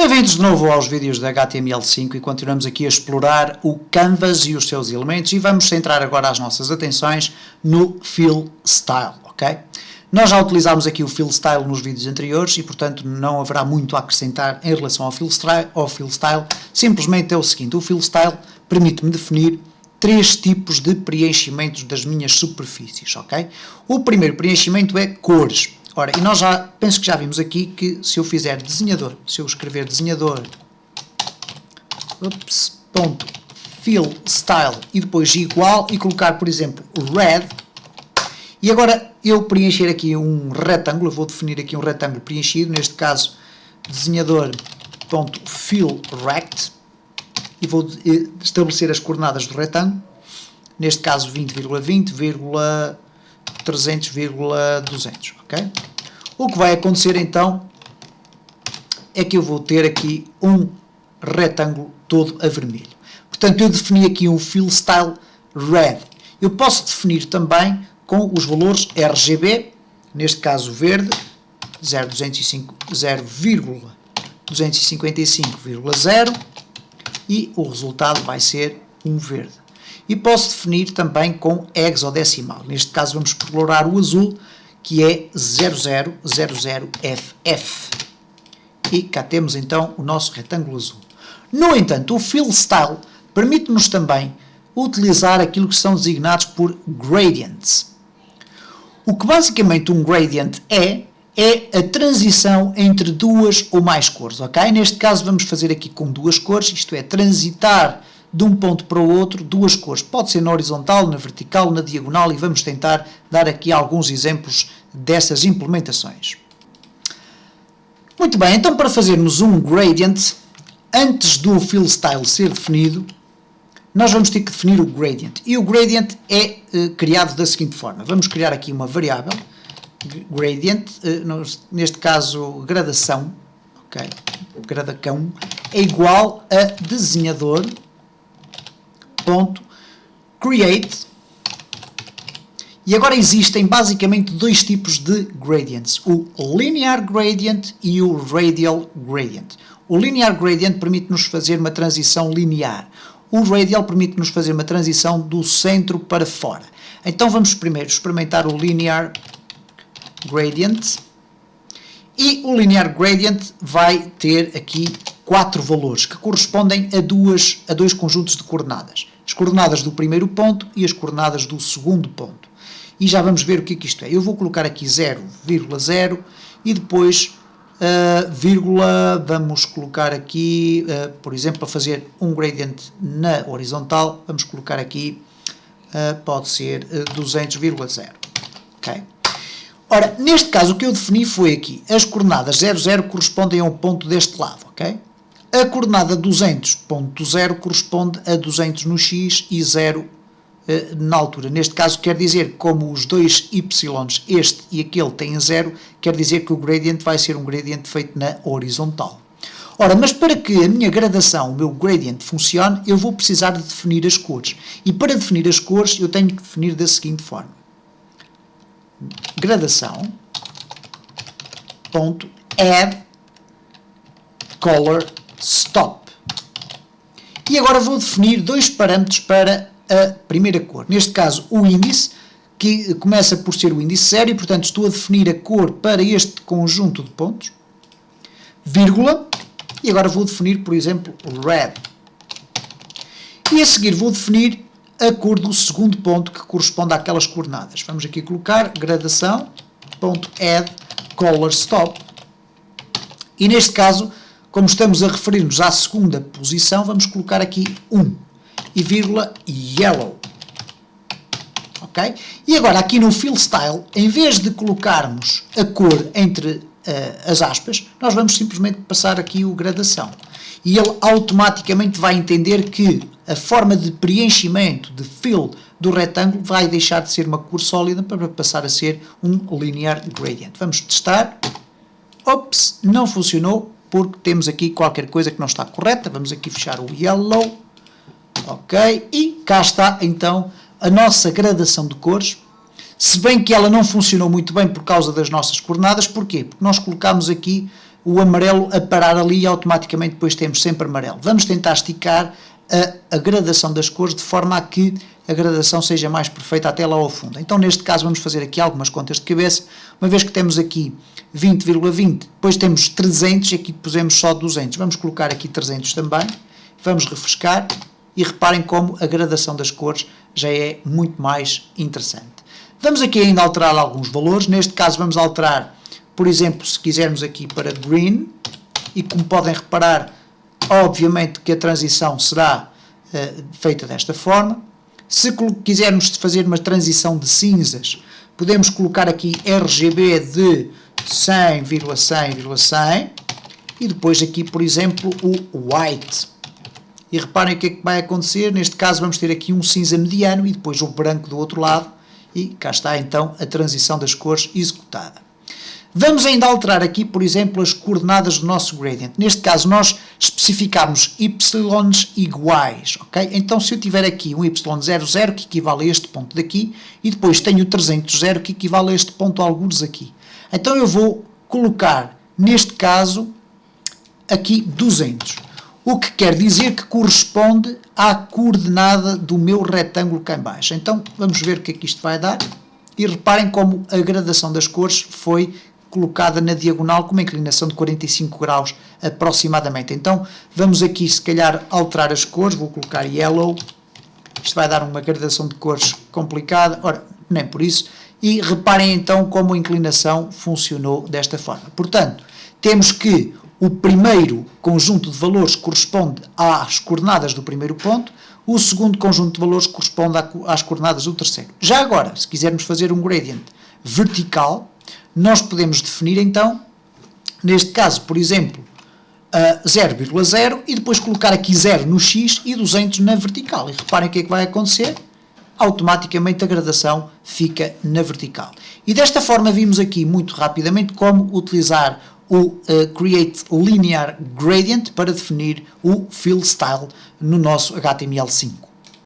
Bem-vindos de novo aos vídeos da HTML5 e continuamos aqui a explorar o Canvas e os seus elementos e vamos centrar agora as nossas atenções no Fill Style, ok? Nós já utilizámos aqui o Fill Style nos vídeos anteriores e, portanto, não haverá muito a acrescentar em relação ao Fill Style. Simplesmente é o seguinte, o Fill Style permite-me definir três tipos de preenchimentos das minhas superfícies, ok? O primeiro preenchimento é cores. Ora, e nós penso que já vimos aqui que se eu fizer desenhador, se eu escrever desenhador, ponto fill style e depois igual e colocar, por exemplo, red, e agora eu preencher aqui um retângulo, eu vou definir aqui um retângulo preenchido, neste caso desenhador ponto fill rect, e vou estabelecer as coordenadas do retângulo, neste caso 20,20, 300,200, ok? O que vai acontecer então é que eu vou ter aqui um retângulo todo a vermelho. Portanto, eu defini aqui um Fill Style Red. Eu posso definir também com os valores RGB, neste caso verde, 0,255,0 e o resultado vai ser um verde. E posso definir também com hexadecimal. Neste caso vamos explorar o azul, que é 0000FF. E cá temos então o nosso retângulo azul. No entanto, o Fill Style permite-nos também utilizar aquilo que são designados por gradients. O que basicamente um gradient é a transição entre duas ou mais cores, ok? Neste caso vamos fazer aqui com duas cores, isto é, transitar de um ponto para o outro, duas cores. Pode ser na horizontal, na vertical, na diagonal e vamos tentar dar aqui alguns exemplos dessas implementações. Muito bem, então para fazermos um gradient, antes do Fill Style ser definido, nós vamos ter que definir o gradient. E o gradient é criado da seguinte forma. Vamos criar aqui uma variável, gradient, neste caso gradação, ok? Gradacão, é igual a desenhador ponto create, e agora existem basicamente dois tipos de gradients, o linear gradient e o radial gradient. O linear gradient permite-nos fazer uma transição linear, o radial permite-nos fazer uma transição do centro para fora. Então vamos primeiro experimentar o linear gradient, e o linear gradient vai ter aqui 4 valores que correspondem a dois conjuntos de coordenadas. As coordenadas do primeiro ponto e as coordenadas do segundo ponto. E já vamos ver o que isto é. Eu vou colocar aqui 0,0 e depois vírgula, vamos colocar aqui, por exemplo, para fazer um gradient na horizontal, vamos colocar aqui, pode ser 200,0. Ok? Ora, neste caso o que eu defini foi aqui, as coordenadas 00 correspondem a um ponto deste lado, ok? A coordenada 200.0 corresponde a 200 no x e 0 na altura. Neste caso quer dizer, como os dois y, este e aquele, têm 0, quer dizer que o gradient vai ser um gradient feito na horizontal. Ora, mas para que a minha gradação, o meu gradient funcione, eu vou precisar de definir as cores. E para definir as cores, eu tenho que definir da seguinte forma. Gradação ponto add color stop. E agora vou definir dois parâmetros para a primeira cor. Neste caso, o índice, que começa por ser o índice 0, e portanto estou a definir a cor para este conjunto de pontos, vírgula, e agora vou definir, por exemplo, red. E a seguir vou definir a cor do segundo ponto, que corresponde àquelas coordenadas. Vamos aqui colocar gradação.add color stop. E neste caso, como estamos a referir-nos à segunda posição, vamos colocar aqui 1 e vírgula yellow. Ok? E agora aqui no Fill Style, em vez de colocarmos a cor entre as aspas, nós vamos simplesmente passar aqui o gradação. E ele automaticamente vai entender que a forma de preenchimento, de fill do retângulo, vai deixar de ser uma cor sólida para passar a ser um linear gradient. Vamos testar. Ops, não funcionou, porque temos aqui qualquer coisa que não está correta. Vamos aqui fechar o yellow. Ok, e cá está então a nossa gradação de cores. Se bem que ela não funcionou muito bem por causa das nossas coordenadas. Porquê? Porque nós colocámos aqui o amarelo a parar ali e automaticamente depois temos sempre amarelo. Vamos tentar esticar a gradação das cores de forma a que a gradação seja mais perfeita até lá ao fundo. Então, neste caso, vamos fazer aqui algumas contas de cabeça. Uma vez que temos aqui 20,20, depois temos 300 e aqui pusemos só 200. Vamos colocar aqui 300 também. Vamos refrescar e reparem como a gradação das cores já é muito mais interessante. Vamos aqui ainda alterar alguns valores. Neste caso, vamos alterar, por exemplo, se quisermos aqui para green, e como podem reparar, obviamente que a transição será feita desta forma. Se quisermos fazer uma transição de cinzas, podemos colocar aqui RGB de 100,100,100 e depois aqui, por exemplo, o white. E reparem o que é que vai acontecer. Neste caso vamos ter aqui um cinza mediano e depois o branco do outro lado. E cá está então a transição das cores executada. Vamos ainda alterar aqui, por exemplo, as coordenadas do nosso gradient. Neste caso, nós especificarmos y's iguais, ok? Então, se eu tiver aqui um y00, que equivale a este ponto daqui, e depois tenho o 300, que equivale a este ponto algures aqui. Então, eu vou colocar, neste caso, aqui 200. O que quer dizer que corresponde à coordenada do meu retângulo cá em baixo. Então, vamos ver o que é que isto vai dar. E reparem como a gradação das cores foi colocada na diagonal com uma inclinação de 45 graus aproximadamente. Então, vamos aqui, se calhar, alterar as cores. Vou colocar yellow. Isto vai dar uma gradação de cores complicada. Ora, nem por isso. E reparem, então, como a inclinação funcionou desta forma. Portanto, temos que o primeiro conjunto de valores corresponde às coordenadas do primeiro ponto, o segundo conjunto de valores corresponde às coordenadas do terceiro. Já agora, se quisermos fazer um gradient vertical, nós podemos definir então, neste caso, por exemplo, 0,0 e depois colocar aqui 0 no x e 200 na vertical. E reparem o que é que vai acontecer. Automaticamente a gradação fica na vertical. E desta forma vimos aqui muito rapidamente como utilizar o Create Linear Gradient para definir o Fill Style no nosso HTML5.